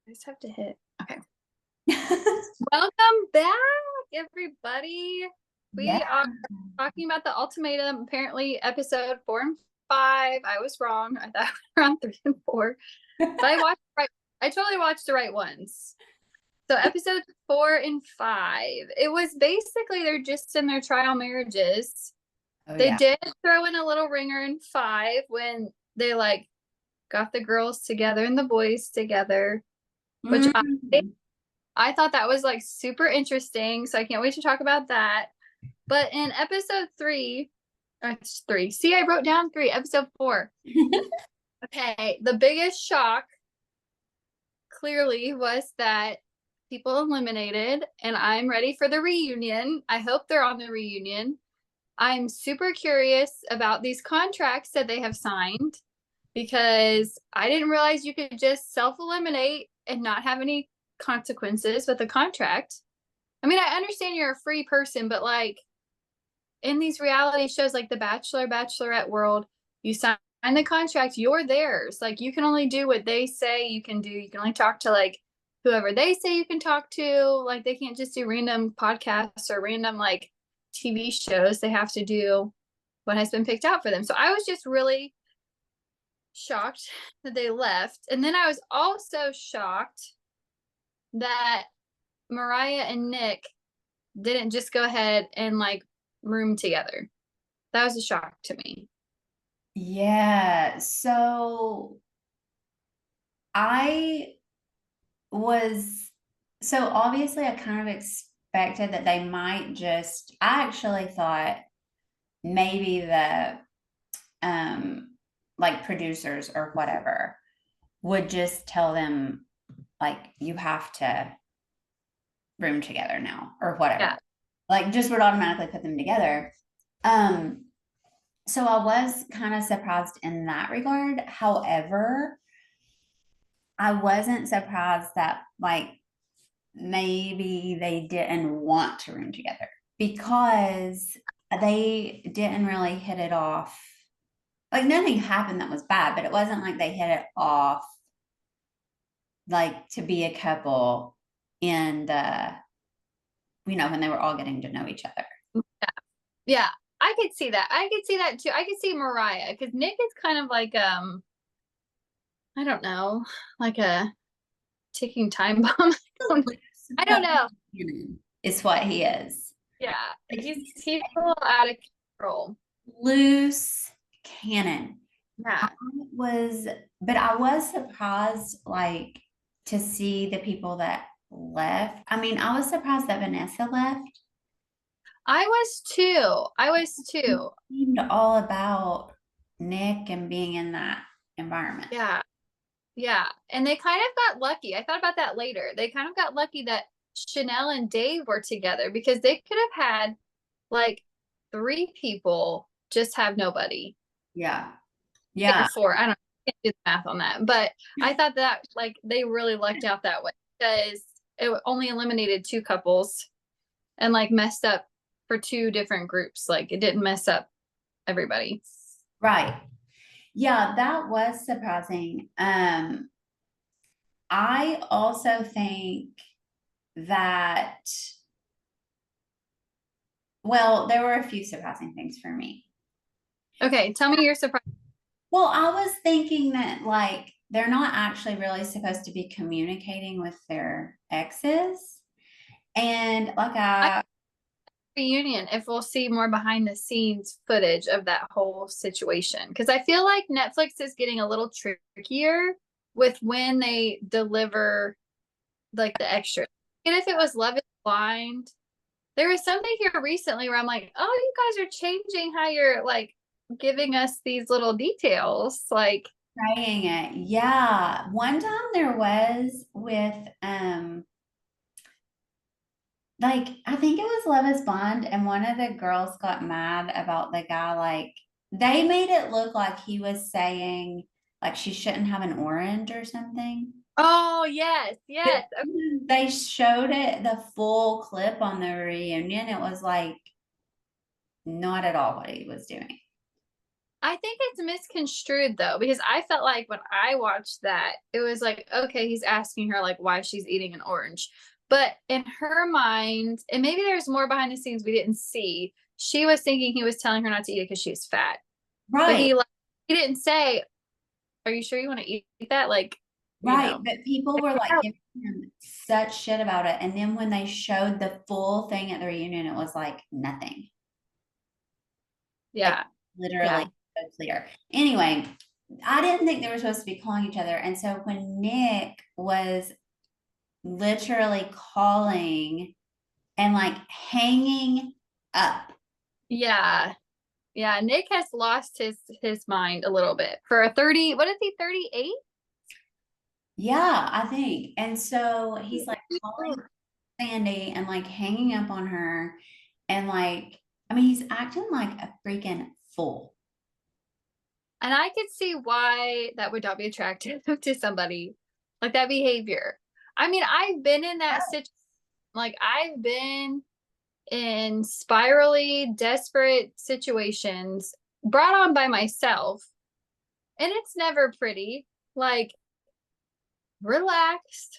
I just have to hit. Okay. Welcome back, everybody. We Yeah. are talking about the Ultimatum, apparently episode 4 and 5. I was wrong. I thought we were on 3 and 4. But I totally watched the right ones. So episode 4 and 5. It was basically they're just in their trial marriages. Oh, They yeah. did throw in a little ringer in 5 when they got the girls together and the boys together, which Mhm. I thought that was super interesting. So I can't wait to talk about that. But in episode 3, see, I wrote down 3, episode 4. Okay. The biggest shock clearly was that people eliminated, and I'm ready for the reunion. I hope they're on the reunion. I'm super curious about these contracts that they have signed because I didn't realize you could just self-eliminate and not have any consequences with a contract. I mean, I understand you're a free person, but in these reality shows like The Bachelor, Bachelorette world, you sign the contract, you're theirs. You can only do what they say you can do. You can only talk to whoever they say you can talk to. They can't just do random podcasts or random TV shows. They have to do what has been picked out for them. So I was just really shocked that they left. And then I was also shocked that Mariah and Nick didn't just go ahead and room together. That was a shock to me. Yeah. So I was, so obviously I kind of expected that they might just, I actually thought maybe the, like producers or whatever would just tell them, you have to room together now or whatever. Yeah. Just would automatically put them together. Um, So I was kind of surprised in that regard. However, I wasn't surprised that maybe they didn't want to room together because they didn't really hit it off. Nothing happened that was bad, but it wasn't like they hit it off to be a couple and when they were all getting to know each other. Yeah. I could see that. I could see that too. I could see Mariah because Nick is kind of I don't know, like a ticking time bomb. I don't know. Is what he is. Yeah. Like, He's a little out of control. loose cannon. I Yeah. was, but I was surprised, to see the people that left. I mean, I was surprised that Vanessa left. I was too. I was It too. seemed all about Nick and being in that environment. Yeah. Yeah. And they kind of got lucky. I thought about that later. They kind of got lucky that Chanel and Dave were together because they could have had like 3 people just have nobody. Yeah. Or Yeah. 4. I don't know. I can't do the math on that. But I thought that they really lucked out that way because it only eliminated 2 couples and messed up for 2 different groups. It didn't mess up everybody. Right. Yeah, that was surprising. I also think that, well, there were a few surprising things for me. Okay, tell me your surprise. Well, I was thinking that they're not actually really supposed to be communicating with their exes. And Reunion if we'll see more behind the scenes footage of that whole situation because I feel like Netflix is getting a little trickier with when they deliver the extra. And if it was Love is Blind, there was something here recently where I'm like, oh, you guys are changing how you're giving us these little details. trying it. Yeah. One time there was with I think it was Love is Blind, and one of the girls got mad about the guy. They made it look like he was saying she shouldn't have an orange or something. Oh yes, yes. They showed it, the full clip on the reunion. It was not at all what he was doing. I think it's misconstrued though, because I felt like when I watched that, it was like, okay, he's asking her like why she's eating an orange. But in her mind, and maybe there's more behind the scenes we didn't see, she was thinking he was telling her not to eat it because she was fat. But Right. he didn't say, are you sure you want to eat that? Like, you Right. know. But people were like giving him such shit about it. And then when they showed the full thing at the reunion, it was like nothing. Like Yeah. literally Yeah. so clear. Anyway, I didn't think they were supposed to be calling each other. And so when Nick was literally calling and like hanging up. Yeah. Yeah. Nick has lost his mind a little bit for a 30, what is he, 38? Yeah, I think. And so he's like calling Sandy and like hanging up on her and like, I mean, he's acting like a freaking fool. And I could see why that would not be attractive to somebody like that behavior. I mean, I've been in that situation. Like, I've been in spirally desperate situations brought on by myself, and it's never pretty. Like, relax,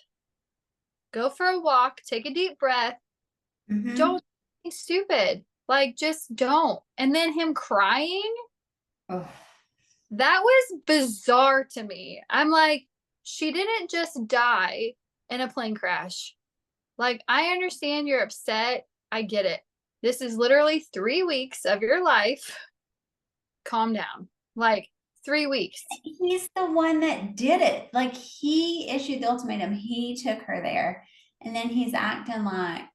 go for a walk, take a deep breath. Mm-hmm. Don't be stupid. Like, just don't. And then him crying, Oh, that was bizarre to me. I'm like, she didn't just die in a plane crash. Like, I understand you're upset. I get it. This is literally 3 weeks of your life. Calm down. Like, 3 weeks. he's the one that did it. Like he issued the ultimatum. He took her there. And then he's acting like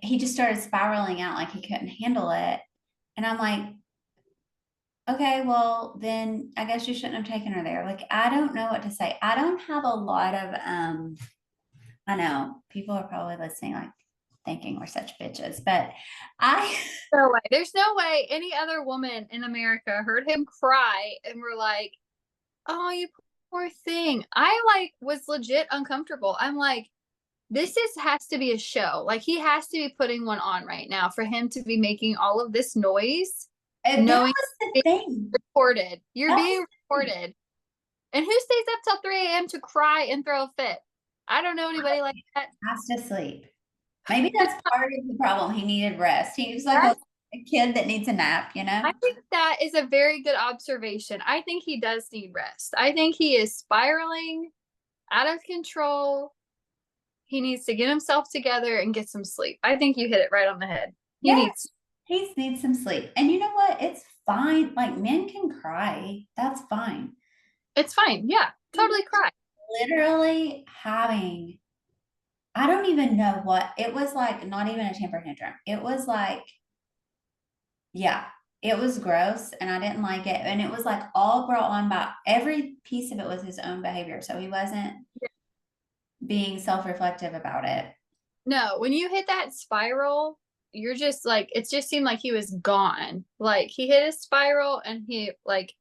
he just started spiraling out like he couldn't handle it. And I'm like, okay, well, then I guess you shouldn't have taken her there. Like, I don't know what to say. I don't have a lot of I know people are probably listening, like thinking we're such bitches, but I No way. There's no way any other woman in America heard him cry and were like, oh, you poor thing. I like was legit uncomfortable. I'm like, this is has to be a show. Like, he has to be putting one on right now for him to be making all of this noise, that knowing was the you're being thing. recorded. You're That was being the thing. recorded. And who stays up till 3 a.m. to cry and throw a fit? I don't know anybody like that. Has to sleep. Maybe that's part of the problem. He needed rest. He was like That's a kid that needs a nap, you know? I think that is a very good observation. I think he does need rest. I think he is spiraling out of control. He needs to get himself together and get some sleep. I think you hit it right on the head. He Yeah, needs he needs some sleep. And you know what? It's fine. Like men can cry. That's fine. it's fine. Yeah, He totally cry. literally having, I don't even know what it was like, not even a temper tantrum. It was like, yeah, it was gross and I didn't like it. And it was like all brought on by every piece of it was his own behavior. So he wasn't being self-reflective about it. No, when you hit that spiral, you're just like, it just seemed like he was gone. Like, he hit a spiral and he like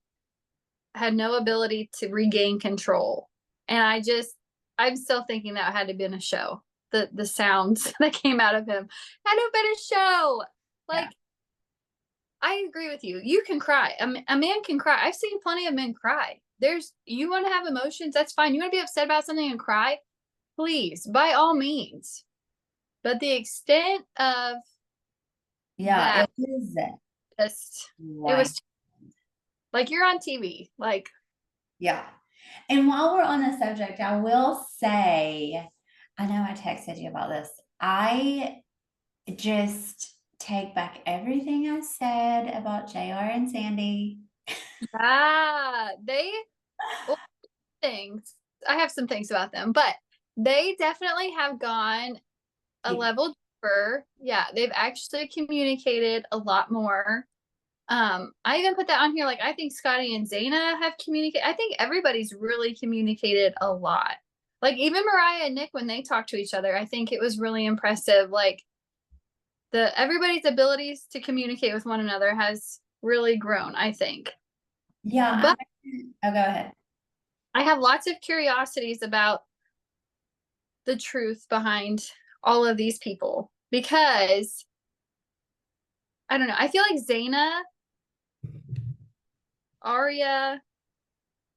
had no ability to regain control. And I'm still thinking that had to be in a show. The sounds that came out of him had to have been a show. Yeah. Like, I agree with you. You can cry. A man can cry. I've seen plenty of men cry. You want to have emotions, that's fine. You want to be upset about something and cry, please, by all means. But the extent of Yeah, that, it was just, it like, was like you're on TV. Like, yeah. And while we're on the subject, I will say, I know I texted you about this. I just take back everything I said about JR and Sandy. they, well, things. I have some things about them, but they definitely have gone a Yeah. level deeper. Yeah, they've actually communicated a lot more. I even put that on here. Like, I think Scotty and Zaina have communicated. I think everybody's really communicated a lot. Like, even Mariah and Nick, when they talk to each other, I think it was really impressive. Like, the everybody's abilities to communicate with one another has really grown, I think. Yeah. But Oh, go ahead. I have lots of curiosities about the truth behind all of these people because I don't know. I feel like Zaina Arya,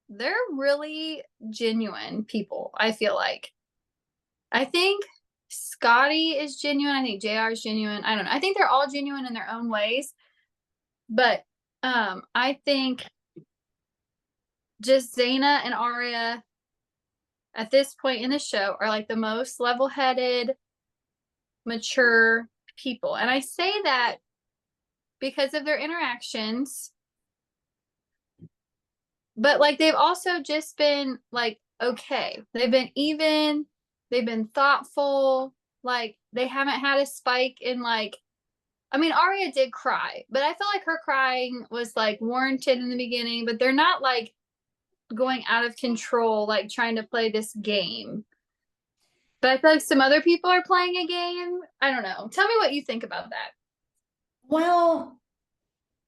they're really genuine people, I feel like. I think Scotty is genuine. I think JR is genuine. I don't know. I think they're all genuine in their own ways. But I think just Zaina and Arya at this point in the show are like the most level-headed, mature people. And I say that because of their interactions. But like they've also just been like okay. They've been even, they've been thoughtful. Like they haven't had a spike in like, I mean, Arya did cry, but I feel like her crying was like warranted in the beginning, but they're not like going out of control, like trying to play this game. But I feel like some other people are playing a game. I don't know. Tell me what you think about that. Well,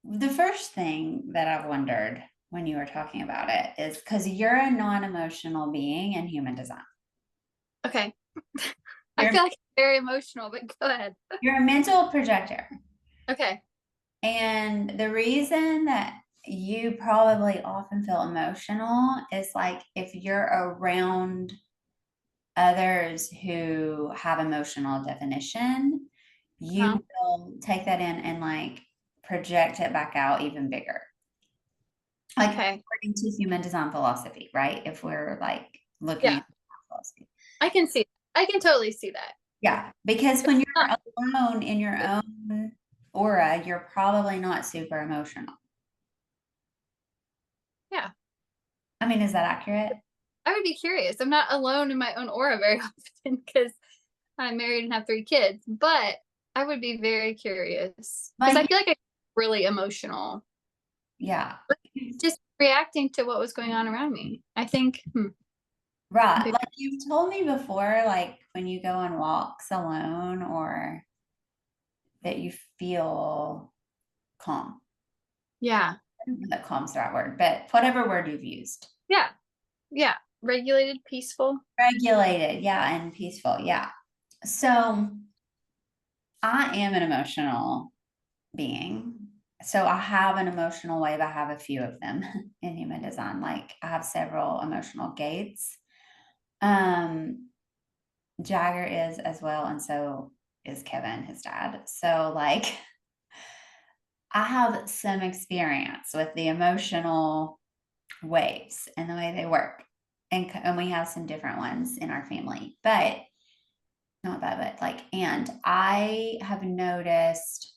the first thing that I've wondered when you were talking about it is because you're a non-emotional being in human design. Okay. I You're, feel like I'm very emotional, but go ahead. you're a mental projector. Okay. And the reason that you probably often feel emotional is like if you're around others who have emotional definition, you Huh? will take that in and like project it back out even bigger. Like Okay. according to human design philosophy, right? If we're like looking Yeah. at philosophy. I can see. I can totally see that. Yeah, because when Huh. you're alone in your own aura, you're probably not super emotional. Yeah. I mean, is that accurate? I would be curious. I'm not alone in my own aura very often because I'm married and have 3 kids, but I would be very curious because I Like, feel like I'm really emotional, yeah, just reacting to what was going on around me. I think, right. Like you've told me before, like when you go on walks alone or that you feel calm. yeah, I don't know that calm's the right word, but whatever word you've used. yeah, yeah, regulated, peaceful. Regulated, yeah, and peaceful, yeah. So I am an emotional being. So I have an emotional wave. I have a few of them in human design. Like I have several emotional gates. Jagger is as well, and so is Kevin, his dad. So like I have some experience with the emotional waves and the way they work. And we have some different ones in our family, but not that, but like, and I have noticed,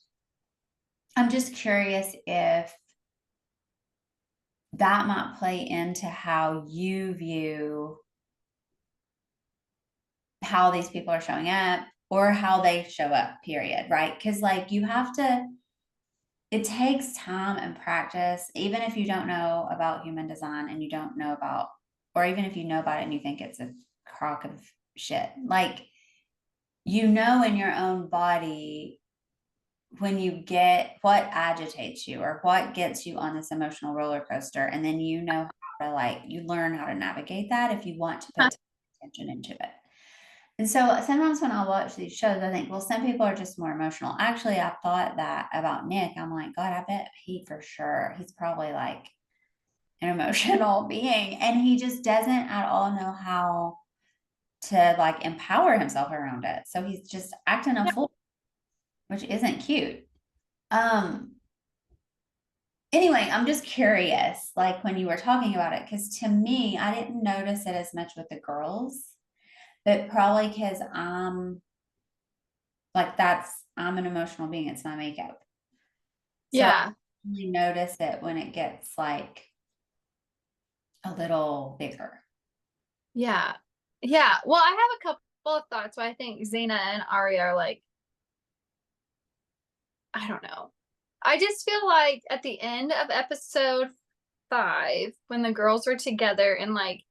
I'm just curious if that might play into how you view how these people are showing up or how they show up, period. Right. Because like you have to, it takes time and practice, even if you don't know about human design and you don't know about, or even if you know about it and you think it's a crock of shit, like, you know, in your own body, when you get what agitates you or what gets you on this emotional roller coaster, and then you know how to like, you learn how to navigate that if you want to Huh. put attention into it. And so sometimes when I watch these shows, I think, well, some people are just more emotional. Actually, I thought that about Nick. I'm like, God, I bet he for sure, he's probably like an emotional being. And he just doesn't at all know how to like empower himself around it. So he's just acting a Yeah, fool, which isn't cute. Um, anyway, I'm just curious, like when you were talking about it, because to me, I didn't notice it as much with the girls, but probably because like I'm an emotional being, it's my makeup. So I yeah, only notice it when it gets like a little bigger. yeah, yeah. Well, I have a couple of thoughts. Why I think Xena and Arya are like, I don't know. I just feel like at the end of episode 5, when the girls were together and like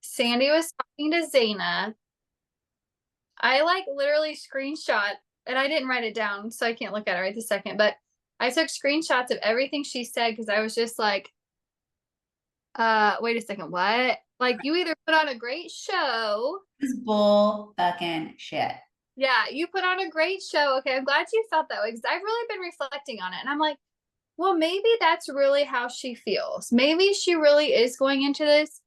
Sandy was talking to Zaina, I like literally screenshot, and I didn't write it down, so I can't look at it right this second, but I took screenshots of everything she said because I was just like, wait a second, what? Like you either put on a great show. This is bull fucking shit. Yeah, you put on a great show. Okay, I'm glad you felt that way because I've really been reflecting on it. And I'm like, well, maybe that's really how she feels. Maybe she really is going into this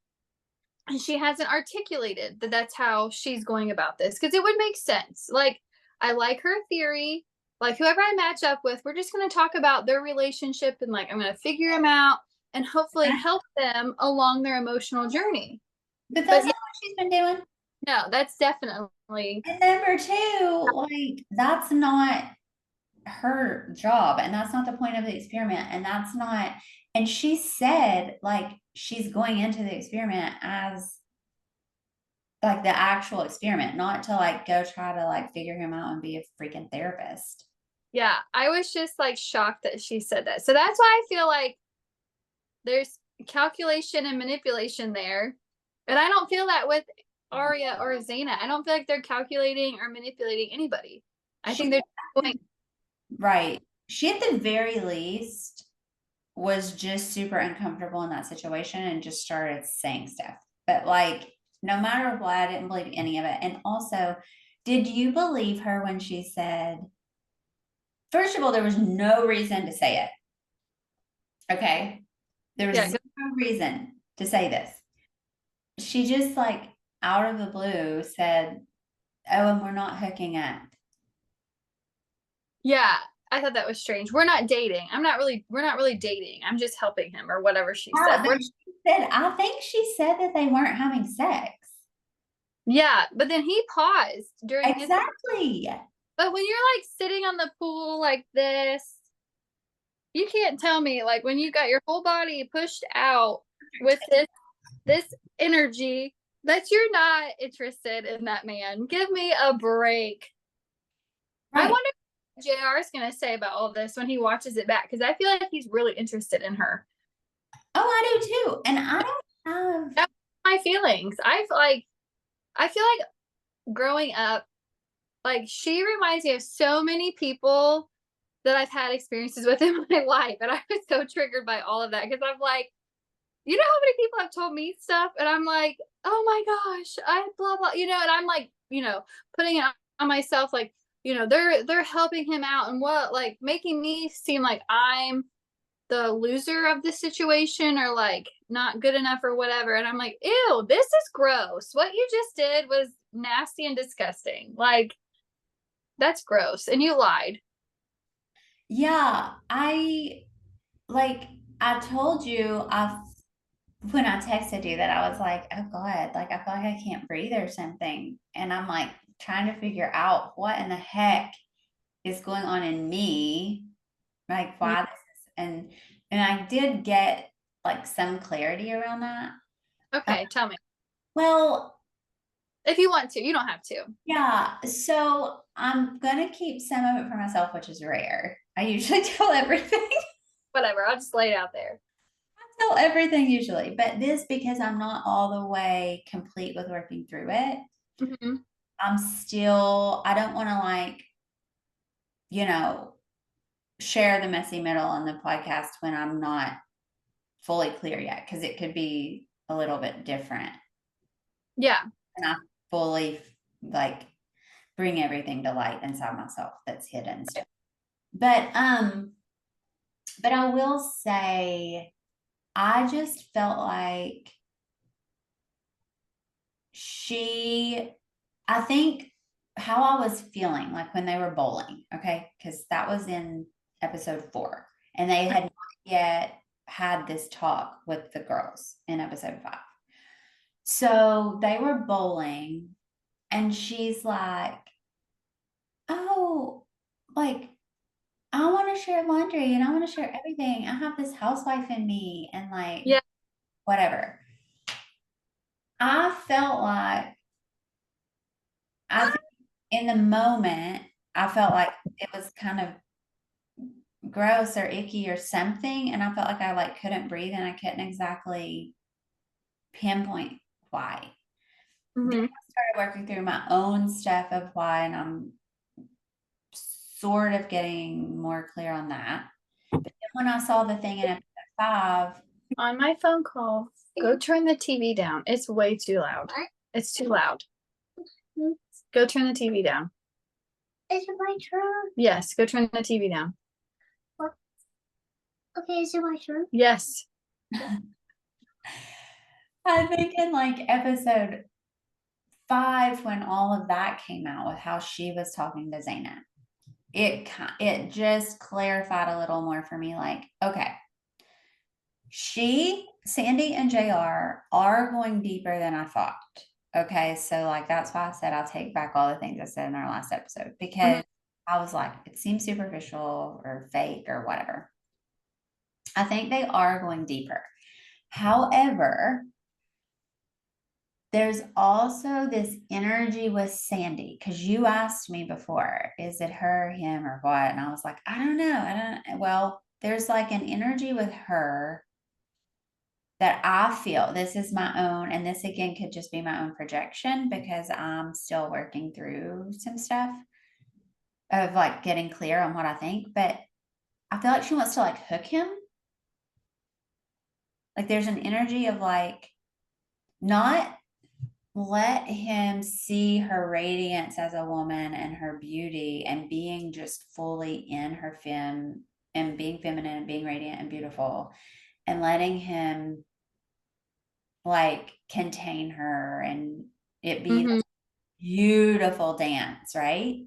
and she hasn't articulated that that's how she's going about this, because it would make sense. Like, I like her theory. Like, whoever I match up with, we're just going to talk about their relationship and like I'm going to figure them out and hopefully help them along their emotional journey. But that's not what she's been doing. No, that's definitely. And number two, like, that's not her job, and that's not the point of the experiment, and that's not, and she said, like, she's going into the experiment as like the actual experiment, not to like go try to like figure him out and be a freaking therapist. Yeah, I was just like shocked that she said that. So that's why I feel like there's calculation and manipulation there. And I don't feel that with Arya or Zaina. I don't feel like they're calculating or manipulating anybody. I think they're going. Right. She, at the very least, was just super uncomfortable in that situation and just started saying stuff. But like, no matter what, I didn't believe any of it. And also, did you believe her when she said, first of all, there was no reason to say it. Okay. There was no reason to say this. She just like out of the blue said, oh, and we're not hooking up. Yeah, I thought that was strange. We're not dating. We're not really dating. I'm just helping him or whatever she said. I think she said that they weren't having sex. Yeah, but then he paused during exactly. But when you're like sitting on the pool like this, you can't tell me like when you got your whole body pushed out with this energy that you're not interested in that man. Give me a break. Right. I wonder what JR is going to say about all this when he watches it back, because I feel like he's really interested in her. Oh, I do too. And I don't have that's my feelings. I feel like growing up, like she reminds me of so many people that I've had experiences with in my life. And I was so triggered by all of that, because I'm like, you know how many people have told me stuff and I'm like, oh my gosh, I blah blah, and I'm like, putting it on myself, like, they're helping him out and what, like making me seem like I'm the loser of the situation or like not good enough or whatever. And I'm like, ew, this is gross. What you just did was nasty and disgusting. Like, that's gross. And you lied. Yeah, I told you when I texted you that I was like, oh God, like I feel like I can't breathe or something. And I'm like trying to figure out what in the heck is going on in me. Like why this is, and I did get like some clarity around that. Okay, tell me. Well, if you want to, you don't have to. Yeah, so I'm gonna keep some of it for myself, which is rare. I usually tell everything. Whatever, I'll just lay it out there. I tell everything usually, but this, because I'm not all the way complete with working through it. Mm-hmm. I don't want to like, share the messy middle on the podcast when I'm not fully clear yet, because it could be a little bit different. Yeah. And I fully like bring everything to light inside myself that's hidden stuff. But I will say, I just felt like I think how I was feeling like when they were bowling, okay, because that was in episode 4, and they had not yet had this talk with the girls in episode 5. So they were bowling, and she's like, oh, like, I want to share laundry and I want to share everything. I have this housewife in me and like, yeah, whatever. I felt like in the moment, I felt like it was kind of gross or icky or something. And I felt like I like couldn't breathe and I couldn't exactly pinpoint why. Mm-hmm. Then I started working through my own stuff of why, and I'm sort of getting more clear on that. But then when I saw the thing in episode 5, on my phone call, go turn the TV down. It's way too loud. It's too loud. Go turn the TV down. Is it my turn? Yes, go turn the TV down. Okay, is it my turn? Yes. I think in like episode 5, when all of that came out with how she was talking to Zaynab, it just clarified a little more for me. Like, okay, Sandy and JR are going deeper than I thought. Okay, so like that's why I said I'll take back all the things I said in our last episode, because I was like, it seems superficial or fake or whatever. I think they are going deeper. However, there's also this energy with Sandy, because you asked me before, is it her, him, or what? And I was like, I don't know. Well, there's like an energy with her that I feel, this is my own, and this again could just be my own projection because I'm still working through some stuff of like getting clear on what I think, but I feel like she wants to like hook him. Like there's an energy of like, not let him see her radiance as a woman and her beauty and being just fully in her femme and being feminine and being radiant and beautiful, and letting him like contain her and it be Mm-hmm. beautiful dance, right?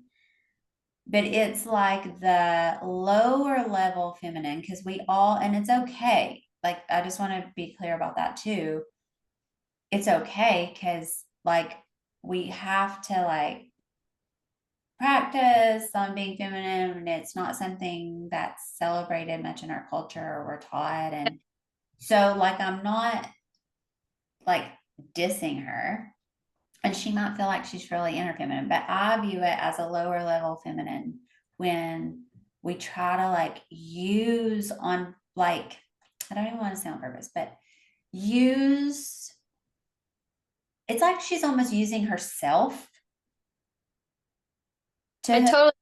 But it's like the lower level feminine, because we all, and it's okay. Like, I just want to be clear about that too. It's okay because, like, we have to like practice on being feminine, and it's not something that's celebrated much in our culture or we're taught. And so, like, I'm not like dissing her, and she might feel like she's really inner feminine, but I view it as a lower level feminine when we try to like use on like, I don't even want to say on purpose, but use, it's like she's almost using herself I to, totally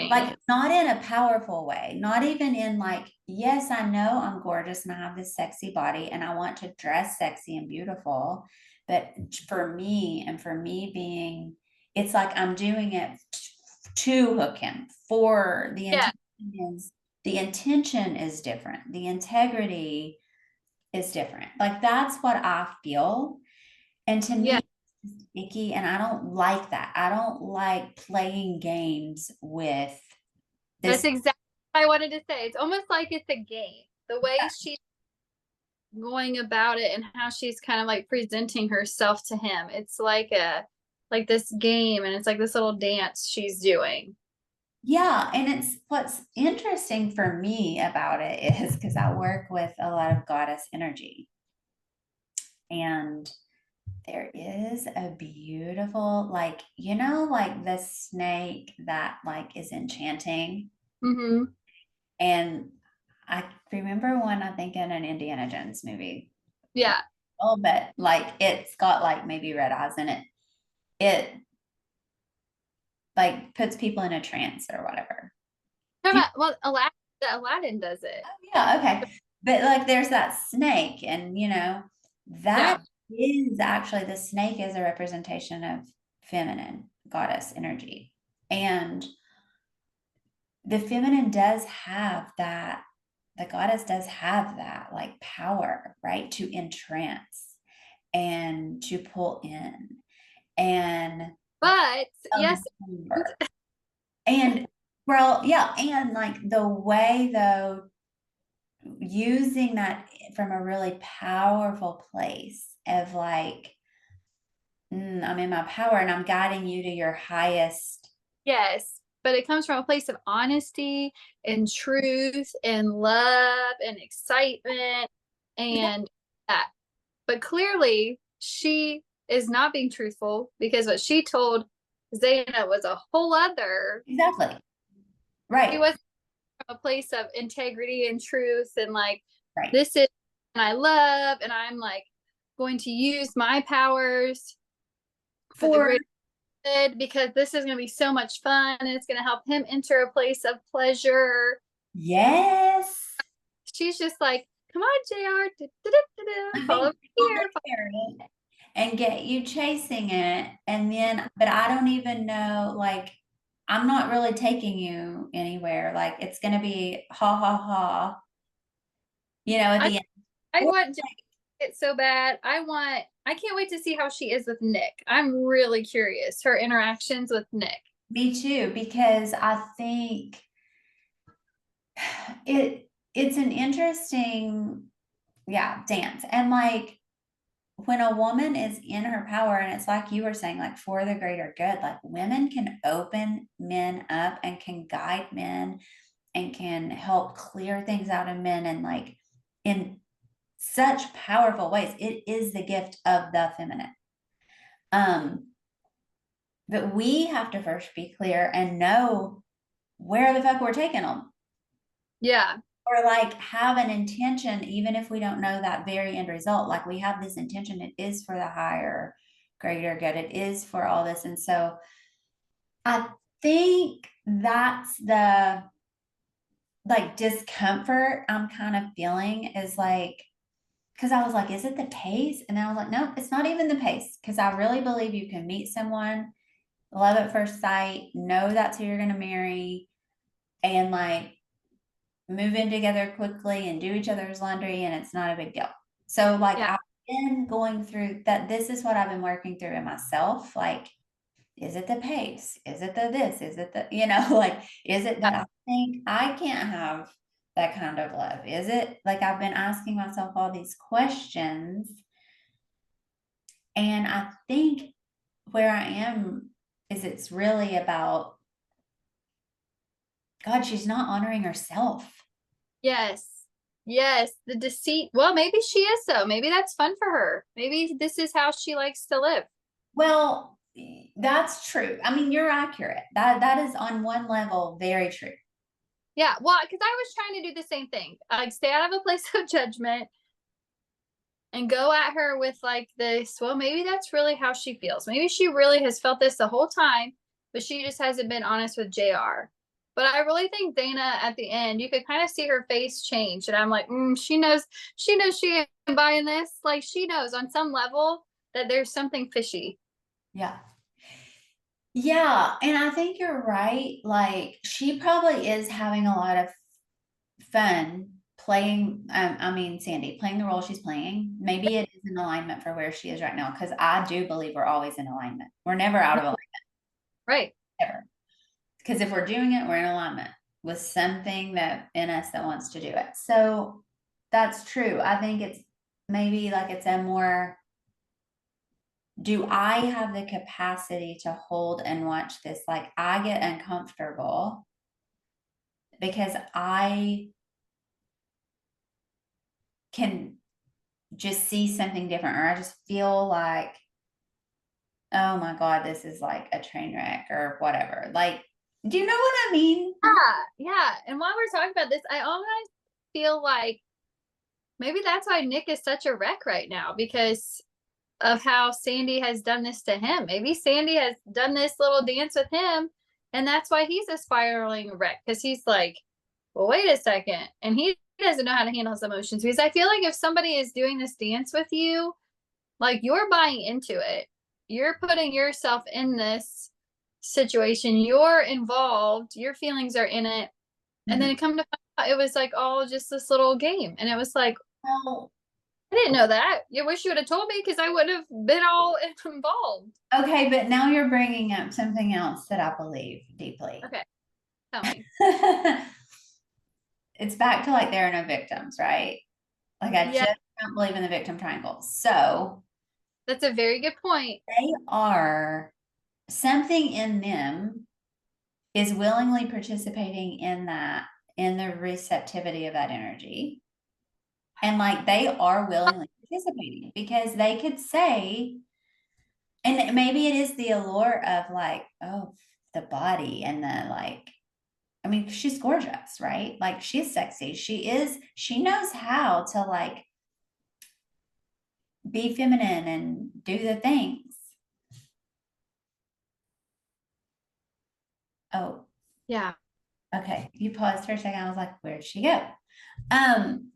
like, not in a powerful way, not even in like, yes, I know I'm gorgeous and I have this sexy body and I want to dress sexy and beautiful. But for me, and for me being, it's like I'm doing it to hook him, for yeah. the intention is different. The integrity is different. Like that's what I feel. And to Yeah. me, it's icky, and I don't like that. I don't like playing games with That's this. exactly what I wanted to say. It's almost like it's a game. The way she's going about it and how she's kind of like presenting herself to him. It's like this game, and it's like this little dance she's doing. Yeah, and it's what's interesting for me about it is because I work with a lot of goddess energy, and there is a beautiful, like, like the snake that like is enchanting. Mm-hmm. And I remember one, I think in an Indiana Jones movie, Yeah. a little bit, like it's got like maybe red eyes in it. It like puts people in a trance or whatever. Well, Aladdin does it. Yeah, okay. But like there's that snake, and that Yeah. is actually, the snake is a representation of feminine goddess energy. And the feminine does have that, the goddess does have that like power, right? To entrance and to pull in and But yes, allure. And well, yeah, and like the way though, using that from a really powerful place of like, I'm in my power and I'm guiding you to your highest. yes. But it comes from a place of honesty and truth and love and excitement and that. But clearly, she is not being truthful, because what she told Zaina was a whole other. Exactly. She Right. was from a place of integrity and truth, and like, Right. this is, and I love, and I'm like going to use my powers for the For greater good, because this is going to be so much fun and it's going to help him enter a place of pleasure. yes. She's just like, come on, JR, fall over here. And get you chasing it. And then, but I don't even know, like, I'm not really taking you anywhere. Like, it's going to be ha ha ha. at the end. I Or, want it so bad. I can't wait to see how she is with Nick. I'm really curious. Her interactions with Nick. me too, because I think it's an interesting, dance. And like when a woman is in her power, and it's like you were saying, like for the greater good, like women can open men up and can guide men and can help clear things out of men, and like in such powerful ways. It is the gift of the feminine. But we have to first be clear and know where the fuck we're taking them. Yeah. Or like have an intention, even if we don't know that very end result. Like we have this intention, it is for the higher, greater good, it is for all this. And so I think that's the like discomfort I'm kind of feeling, is like, because I was like, is it the pace? And then I was like, no, it's not even the pace. Because I really believe you can meet someone, love at first sight, know that's who you're going to marry, and like move in together quickly and do each other's laundry, and it's not a big deal. So like Yeah. I've been going through that. This is what I've been working through in myself. Like, is it the pace? Is it the this? Is it the, like, is it that I think I can't have that kind of love? Is it like I've been asking myself all these questions? And I think where I am is it's really about God, she's not honoring herself. Yes. Yes. The deceit. Well, maybe she is though. Maybe that's fun for her. Maybe this is how she likes to live. Well, that's true. I mean, you're accurate. That is on one level very true. Yeah. Well, because I was trying to do the same thing. Like stay out of a place of judgment and go at her with like this. Well, maybe that's really how she feels. Maybe she really has felt this the whole time, but she just hasn't been honest with JR. But I really think Dana at the end, you could kind of see her face change. And I'm like, she knows she ain't buying this. Like she knows on some level that there's something fishy. Yeah. Yeah. And I think you're right. Like, she probably is having a lot of fun playing. I mean, Sandy playing the role she's playing. Maybe it is in alignment for where she is right now. Cause I do believe we're always in alignment. We're never out of alignment, Right. ever. Because if we're doing it, we're in alignment with something that in us that wants to do it. So that's true. I think it's maybe like it's a more, do I have the capacity to hold and watch this? Like I get uncomfortable because I can just see something different, or I just feel like, oh my God, this is like a train wreck or whatever. Like, do you know what I mean? Yeah. And while we're talking about this, I almost feel like maybe that's why Nick is such a wreck right now because of how Sandy has done this to him. Maybe Sandy has done this little dance with him, and that's why he's a spiraling wreck because he's like, well, wait a second. And he doesn't know how to handle his emotions because I feel like if somebody is doing this dance with you, like you're buying into it, you're putting yourself in this situation, you're involved, your feelings are in it. And then Mhm. it come to find out it was like all just this little game. And it was like, Well, I didn't know that. You wish you would have told me because I would have been all involved. okay, but now you're bringing up something else that I believe deeply. Okay, tell me. It's back to like there are no victims, right? Like I Yeah, just don't believe in the victim triangle. So that's a very good point. they are, something in them is willingly participating in that, in the receptivity of that energy. And like they are willingly participating because they could say, and maybe it is the allure of like, oh, the body and the like, I mean, she's gorgeous, right? Like she's sexy. She knows how to like be feminine and do the things. Oh, Yeah. okay. You paused for a second. I was like, where'd she go? Um,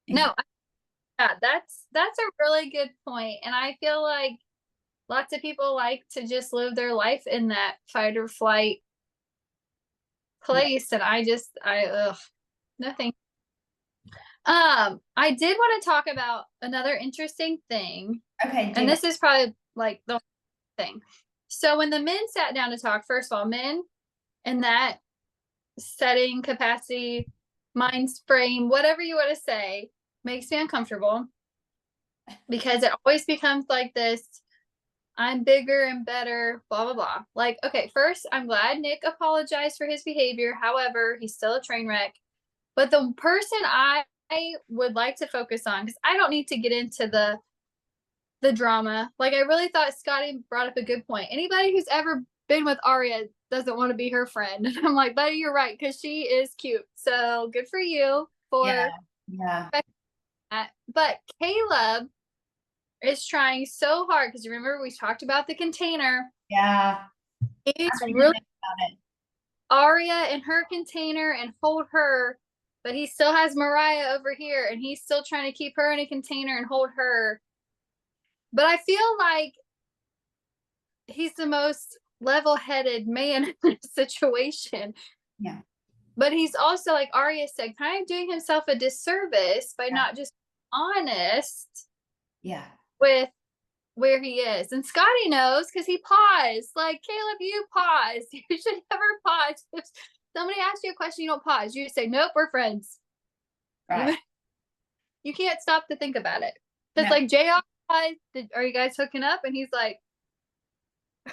No, yeah, that's a really good point. And I feel like lots of people like to just live their life in that fight or flight yeah. place. And I nothing. I did want to talk about another interesting thing, Okay, and do it. this is probably like the thing. So when the men sat down to talk, first of all, men in that setting, capacity, mind frame, whatever you want to say, makes me uncomfortable because it always becomes like this. I'm bigger and better, blah, blah, blah. Like, okay, first, I'm glad Nick apologized for his behavior. However, he's still a train wreck. But the person I would like to focus on, because I don't need to get into the drama. Like, I really thought Scotty brought up a good point. Anybody who's ever been with Arya doesn't want to be her friend. And I'm like, buddy, you're right, because she is cute. So good for you Yeah, for yeah, that. But Caleb is trying so hard because remember we talked about the container. yeah. I He's didn't even really think about it. Arya in her container and hold her, but he still has Mariah over here and he's still trying to keep her in a container and hold her. But I feel like he's the most level-headed man in this situation. Yeah, But he's also, like Arya said, kind of doing himself a disservice by yeah, not just honest yeah. with where he is. And Scotty knows because he paused. Like, Caleb, you pause. You should never pause. If somebody asks you a question, you don't pause. You just say, nope, we're friends. Right. You you can't stop to think about it. Because No. like JR, are you guys hooking up? And he's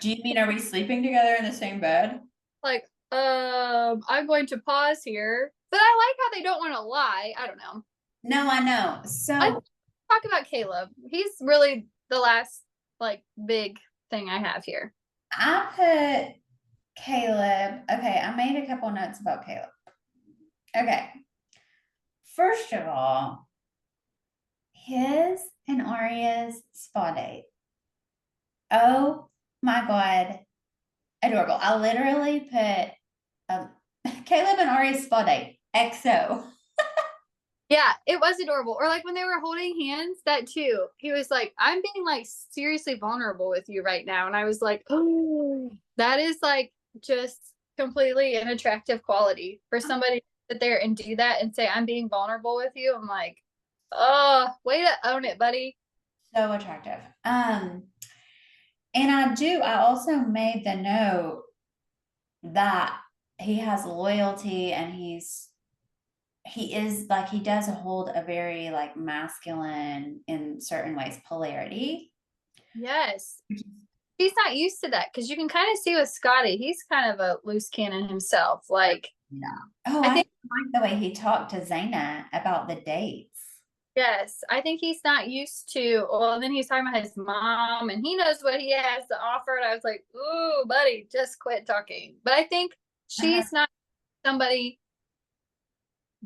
Do you mean are we sleeping together in the same bed? like, I'm going to pause here. But I like how they don't want to lie. I don't know. No, I know. Let's So talk about Caleb. He's really the last like big thing I have here. I put Caleb. Okay, I made a couple notes about Caleb. Okay. First of all, his and Arya's spa date. Oh my God. Adorable. I literally put Caleb and Arya's spa date. XO. Yeah, it was adorable. Or like when they were holding hands, that too. He was like, I'm being like seriously vulnerable with you right now. And I was like, oh, that is like just completely an attractive quality for somebody to sit there and do that and say, I'm being vulnerable with you. I'm like, oh, way to own it, buddy. So attractive. And I also made the note that he has loyalty and he is like he does hold a very like masculine in certain ways polarity. Yes. He's not used to that because you can kind of see with Scotty, he's kind of a loose cannon himself. Like, Yeah. Oh, I I think like the way he talked to Zaina about the dates. yes, I think he's not used to. Well, and then he's talking about his mom, and he knows what he has to offer. And I was like, "Ooh, buddy, just quit talking." But I think Uh, she's not somebody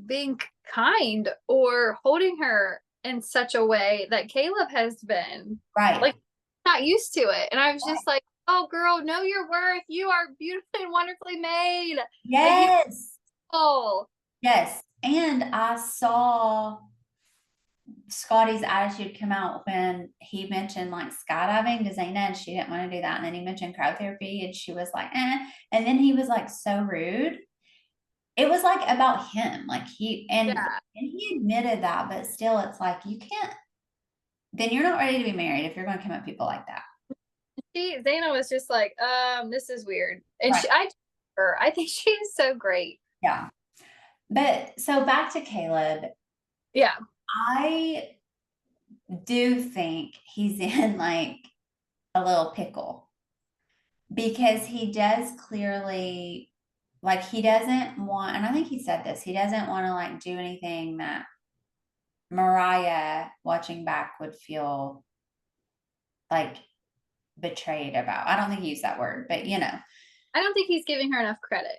being kind or holding her in such a way that Caleb has been. right. Like, not used to it. And I was Right. just like, "Oh, girl, know your worth. You are beautifully and wonderfully made. Like you, Yes. oh, Yes. And I saw Scotty's attitude come out when he mentioned like skydiving to Zaina and she didn't want to do that. And then he mentioned cryotherapy and she was like, eh. And then he was like so rude. It was like about him. Like yeah." and he admitted that, but still it's like you can't then you're not ready to be married if you're going to come at people like that. Zaina was just like, this is weird. And Right. I think she is so great. Yeah. But so back to Caleb, Yeah. I do think he's in like a little pickle because he does clearly like he doesn't want, and I think he said this, he doesn't want to like do anything that Mariah watching back would feel like betrayed about. I don't think he used that word, but you know. I don't think he's giving her enough credit.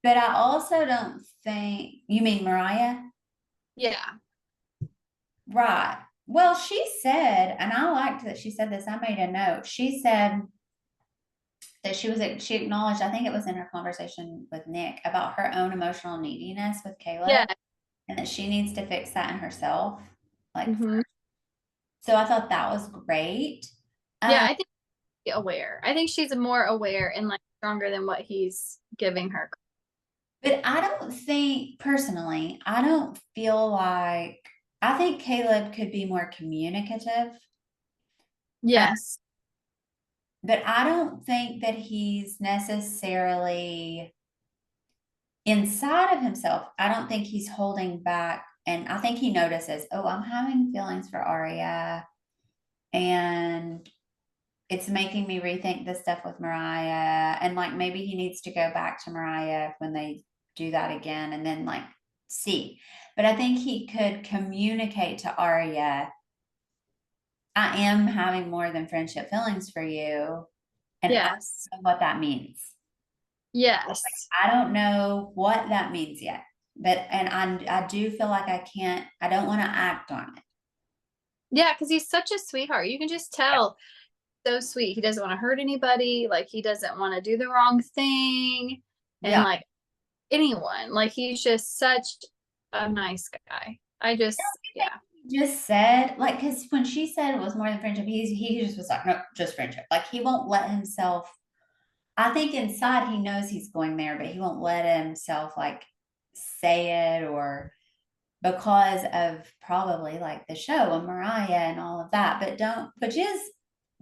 But I also don't think you mean Mariah? Yeah. Right. Well, she said, and I liked that she said this. I made a note. She said that she acknowledged, I think it was in her conversation with Nick about her own emotional neediness with Yeah. Caleb and that she needs to fix that in herself. Like, Hmm. so I thought that was great. Yeah. Um, I think she's aware. I think she's more aware and like stronger than what he's giving her. But I don't think, personally, I don't feel like, I think Caleb could be more communicative. Yes. But I don't think that he's necessarily inside of himself. I don't think he's holding back. And I think he notices, oh, I'm having feelings for Arya and it's making me rethink this stuff with Mariah. And like maybe he needs to go back to Mariah when they do that again and then like see. But I think he could communicate to Arya, I am having more than friendship feelings for you. And I Yes. don't know what that means. Yes. I don't know what that means yet. But and I do feel like I don't want to act on it. Yeah, because he's such a sweetheart. You can just tell. So sweet. He doesn't want to hurt anybody. Like he doesn't want to do the wrong thing. And Yeah. like anyone. Like he's just such a nice guy. I just yeah. Just said, like, because when she said it was more than friendship, he just was like, no, just friendship. Like he won't let himself, I think inside he knows he's going there, but he won't let himself like say it or because of probably like the show and Mariah and all of that. But don't, which is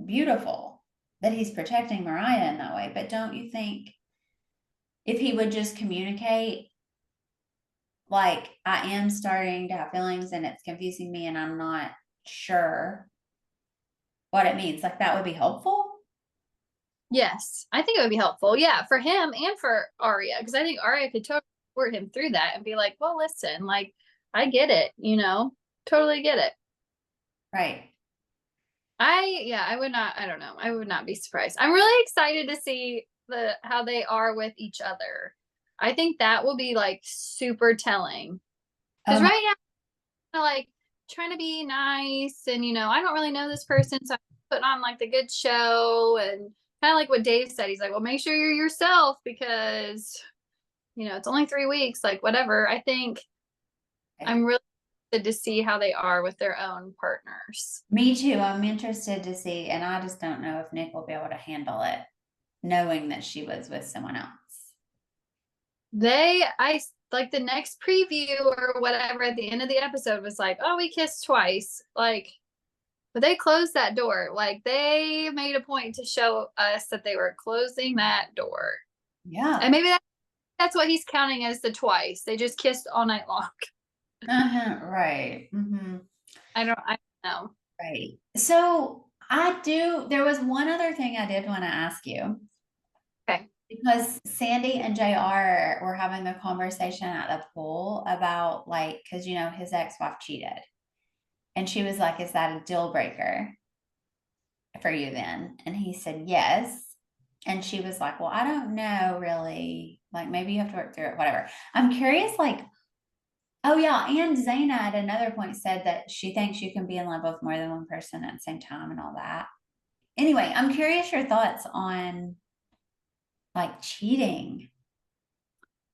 beautiful that he's protecting Mariah in that way. But don't you think if he would just communicate, like, I am starting to have feelings and it's confusing me and I'm not sure what it means, like that would be helpful? Yes. I think it would be helpful. Yeah, for him and for Arya. Because I think Arya could totally support him through that and be like, well, listen, like, I get it, totally get it. Right. I would not, I don't know. I would not be surprised. I'm really excited to see how they are with each other. I think that will be like super telling. Because Um, right now, like trying to be nice and I don't really know this person, so I'm putting on like the good show and kind of like what Dave said. He's like, well, make sure you're yourself because it's only 3 weeks, like whatever. I think I'm really interested to see how they are with their own partners. me too. I'm interested to see, and I just don't know if Nick will be able to handle it, knowing that she was with someone else. I like the next preview or whatever at the end of the episode was like, oh, we kissed twice. Like, but they closed that door. Like, they made a point to show us that they were closing that door. Yeah. And maybe that's what he's counting as the twice. They just kissed all night long. Right. I don't know. Right. So there was one other thing I did want to ask you Okay. because Sandy and JR were having a conversation at the pool about like, because his ex-wife cheated. And she was like, is that a deal breaker for you then? And he said, yes. And she was like, well, I don't know really. Like, maybe you have to work through it, whatever. I'm curious, like, oh, yeah. And Zaina at another point said that she thinks you can be in love with more than one person at the same time and all that. Anyway, I'm curious your thoughts on like cheating.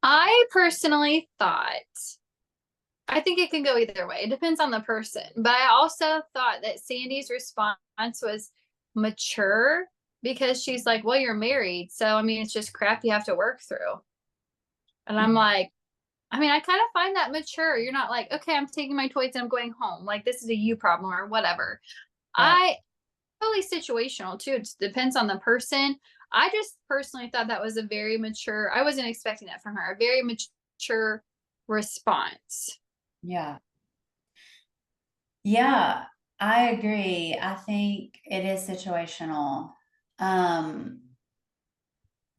I personally I think it can go either way. It depends on the person. But I also thought that Sandy's response was mature because she's like, well, you're married. So, I mean, it's just crap you have to work through. And I'm like, I mean, I kind of find that mature. You're not like, okay, I'm taking my toys and I'm going home. Like, this is a you problem or whatever. Right. I totally situational too. It depends on the person. I just personally thought that was a very mature, I wasn't expecting that from her, a very mature response. Yeah. Yeah, I agree. I think it is situational. Um,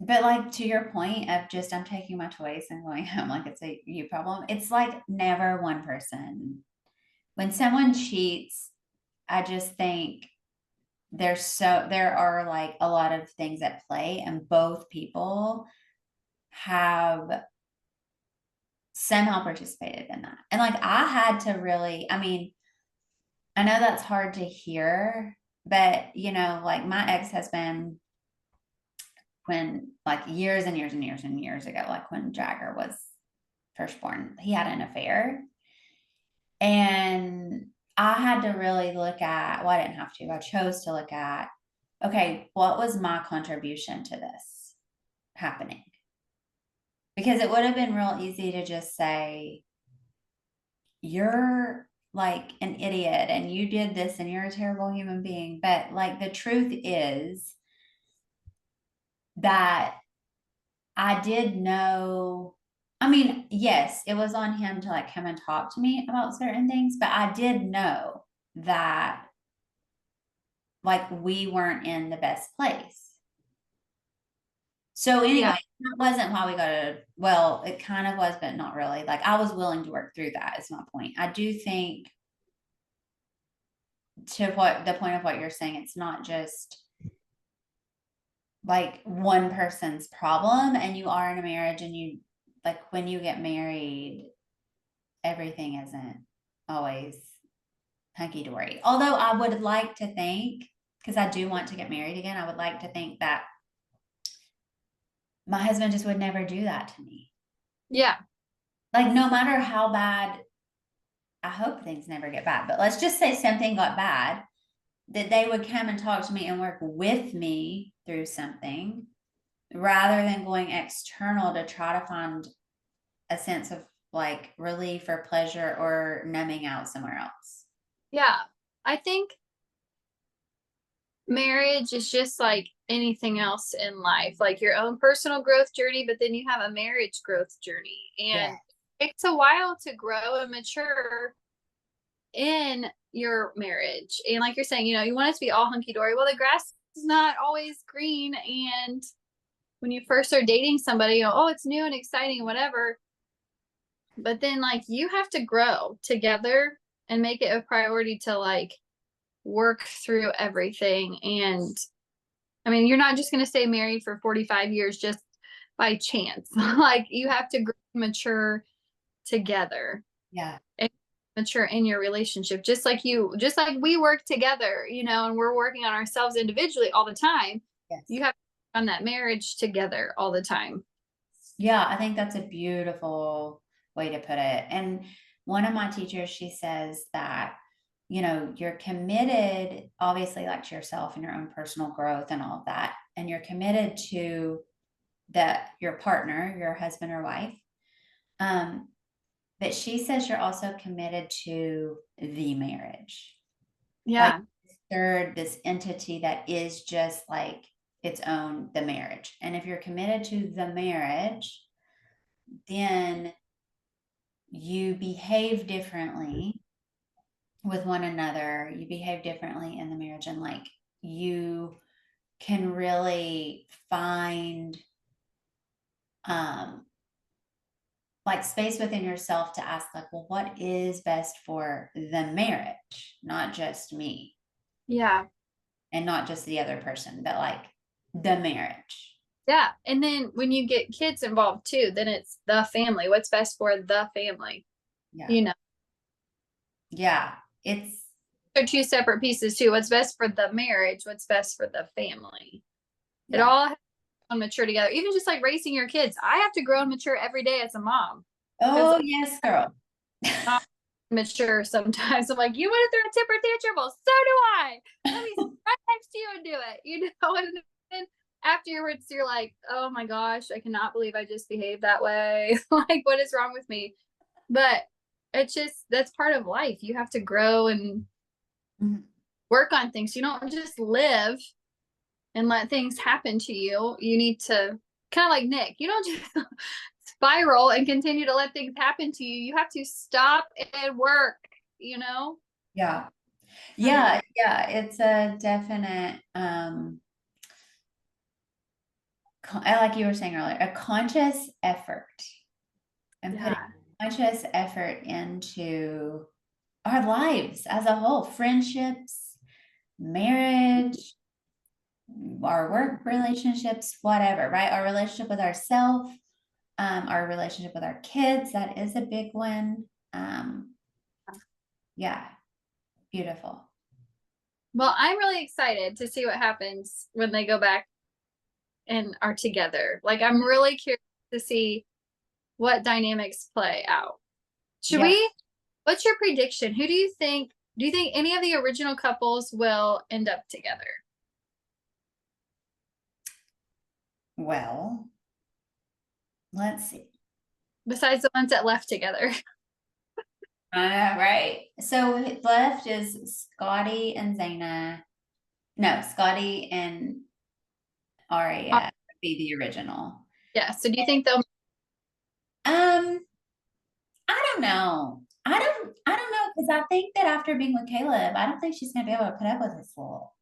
but like to your point of just I'm taking my toys and going home like it's a you problem. It's like never one person. When someone cheats, I just think there are like a lot of things at play and both people have somehow participated in that. And like I had to really, I mean, I know that's hard to hear, but like my ex-husband, when like years and years and years and years ago, like when Jagger was first born, he had an affair. And I had to really look at, well, I didn't have to, I chose to look at, okay, what was my contribution to this happening? Because it would have been real easy to just say, you're like an idiot and you did this and you're a terrible human being. But like the truth is that I did know, I mean, yes, it was on him to like come and talk to me about certain things, but I did know that like we weren't in the best place. So anyway, Yeah. that wasn't why we got to, well, it kind of was, but not really. Like I was willing to work through that, is my point. I do think, to what the point of what you're saying, it's not just like one person's problem, and you are in a marriage and you like when you get married, everything isn't always hunky dory. Although I would like to think, because I do want to get married again, I would like to think that my husband just would never do that to me. Yeah. Like no matter how bad, I hope things never get bad, but let's just say something got bad, that they would come and talk to me and work with me through something rather than going external to try to find a sense of like relief or pleasure or numbing out somewhere else. Yeah. I think marriage is just like anything else in life, like your own personal growth journey, but then you have a marriage growth journey. Yeah. And it takes a while to grow and mature in your marriage. And like you're saying, you want it to be all hunky dory. Well, the grass is not always green. And when you first are dating somebody, oh, it's new and exciting, whatever. But then like you have to grow together and make it a priority to like work through everything. And I mean, you're not just going to stay married for 45 years just by chance. Like you have to grow, mature together. Yeah. And mature in your relationship, just like we work together, and we're working on ourselves individually all the time. Yes. You have on that marriage together all the time. Yeah, I think that's a beautiful way to put it. And one of my teachers, she says that, you're committed, obviously, like to yourself and your own personal growth and all of that. And you're committed to your partner, your husband or wife. But she says you're also committed to the marriage. Like Yeah. this entity that is just like its own, the marriage. And if you're committed to the marriage, then you behave differently with one another. You behave differently in the marriage, and like you can really find um like space within yourself to ask like, well, what is best for the marriage, not just me Yeah. and not just the other person, but like the marriage. Yeah. And then when you get kids involved too, then it's the family. What's best for the family? Yeah. You know, Yeah. It's they're two separate pieces too. What's best for the marriage? What's best for the family? It yeah. all has to mature together. Even just like raising your kids, I have to grow and mature every day as a mom. Oh, yes, girl. Not mature sometimes. I'm like, you went through a temper tantrum. Well, so do I. Let me sit right next to you and do it. And then afterwards, you're like, oh my gosh, I cannot believe I just behaved that way. Like, what is wrong with me? But it's just that's part of life. You have to grow and work on things. You don't just live and let things happen to you. You need to kind of like Nick. You don't just spiral and continue to let things happen to you. You have to stop and work. Yeah. Yeah. Yeah. It's a definite, like you were saying earlier, a conscious effort and putting Yeah. conscious effort into our lives as a whole, friendships, marriage, our work relationships, whatever, right? Our relationship with ourselves, our relationship with our kids, that is a big one. Yeah, beautiful. Well, I'm really excited to see what happens when they go back and are together. Like, I'm really curious to see what dynamics play out. Should Yeah. we? What's your prediction? Who do you think? Do you think any of the original couples will end up together? Well, Let's see. Besides the ones that left together. Right. So left is Scotty and Zaina. No, Scotty and Aria would be the original. Yeah. So do you think they'll Um, I don't know. I don't know because I think that after being with Caleb, I don't think she's gonna be able to put up with this little.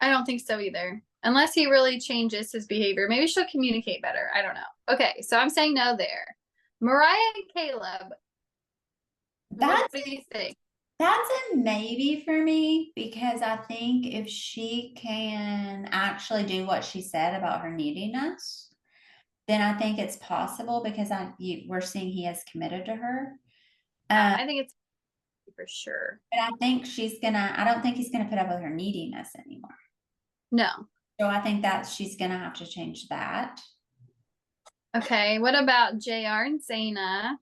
I don't think so either. Unless he really changes his behavior. Maybe she'll communicate better. I don't know. Okay, so I'm saying no there. Mariah and Caleb. What That's do you think? that's a maybe for me because I think if she can actually do what she said about her neediness, then I think it's possible because we're seeing he is committed to her. Um, I think it's for sure. but I don't think he's gonna put up with her neediness anymore. No. So I think that she's gonna have to change that. Okay, what about JR and Zaina?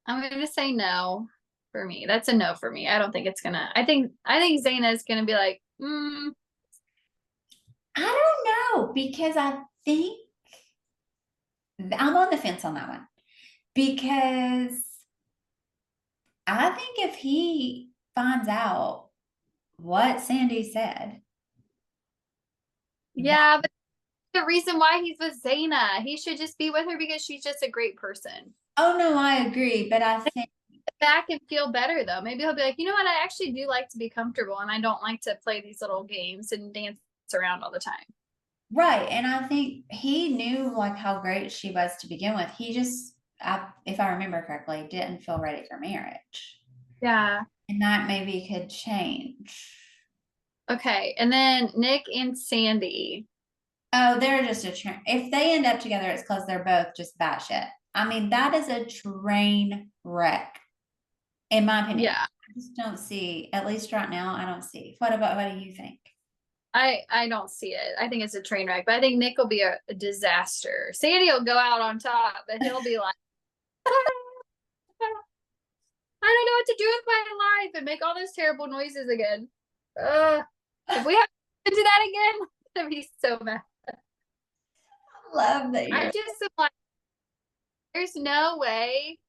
I'm gonna say no for me. That's a no for me. I don't think it's gonna. I think Zaina is gonna be like, I don't know because I think I'm on the fence on that one because I think if he finds out what Sandy said, yeah, but the reason why he's with Zaina, he should just be with her because she's just a great person. oh no, I agree, but I think Back and feel better though. Maybe he'll be like, you know what? I actually do like to be comfortable and I don't like to play these little games and dance around all the time. right, and I think he knew like how great she was to begin with. He just, if I remember correctly, didn't feel ready for marriage, Yeah. and that maybe could change. Okay. And then Nick and Sandy. Oh, they're just a train. If they end up together, it's because they're both just batshit. I mean, that is a train wreck, in my opinion. Yeah. I just don't see, at least right now, I don't see. What do you think? I don't see it. I think it's a train wreck, but I think Nick will be a disaster. Sandy will go out on top, but he'll be like, I don't know what to do with my life and make all those terrible noises again. If we have to do that again, I'm gonna be so mad. Love that I you're. just am like, there's no way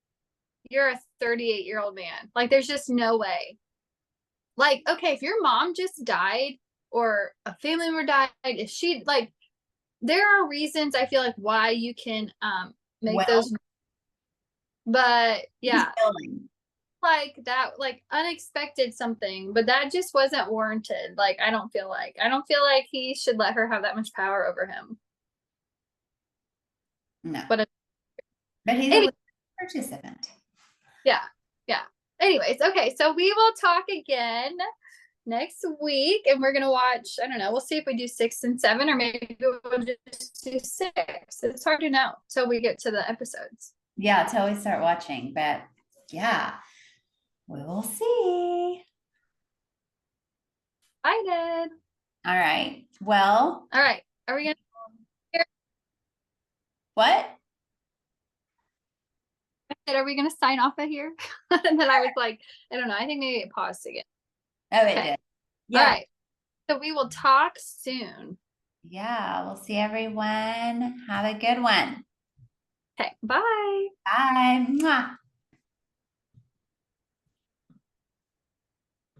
you're a 38-year-old man. Like, there's just no way. Like, okay, if your mom just died or a family member died, if she like, there are reasons I feel like why you can make Well, those, but he's yeah, willing. like that, like unexpected something, but that just wasn't warranted. Like, I don't feel like he should let her have that much power over him. No, But but he's a anyway, participant. yeah, yeah. Anyways, okay, so we will talk again next week and we're gonna watch, I don't know, we'll see if we do 6 and 7 or maybe we'll just do 6. It's hard to know till we get to the episodes. Yeah, till we start watching. But yeah, we will see. I did. All right. Well, All right, are we gonna what? are we gonna sign off of here? And then I was like, I don't know, I think maybe it paused again. Oh, it Okay. did. All Yeah. right, so we will talk soon. Yeah. We'll see everyone. Have a good one. Okay, bye. Bye. Mwah.